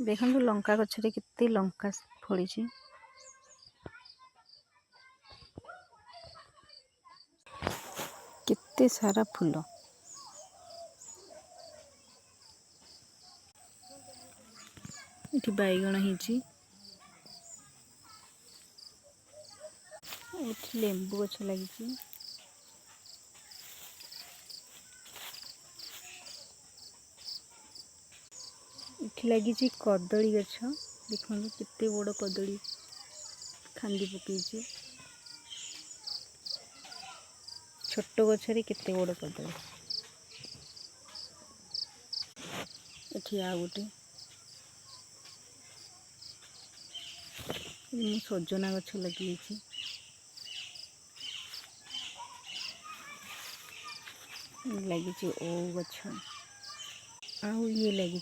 देखो लंका गछरे केते लंका फड़ी केते सारा फूल। इठी बैगण हिची इठी लेंबू गछ लगी। इठी लगी कदली गछ देखो केते बड़ कदली खांदी पकईची। छोट गछरे केते बड़ कदली। इठी आ गोटे सजना गछ लगी लगी ओ गछ आउ ये लगी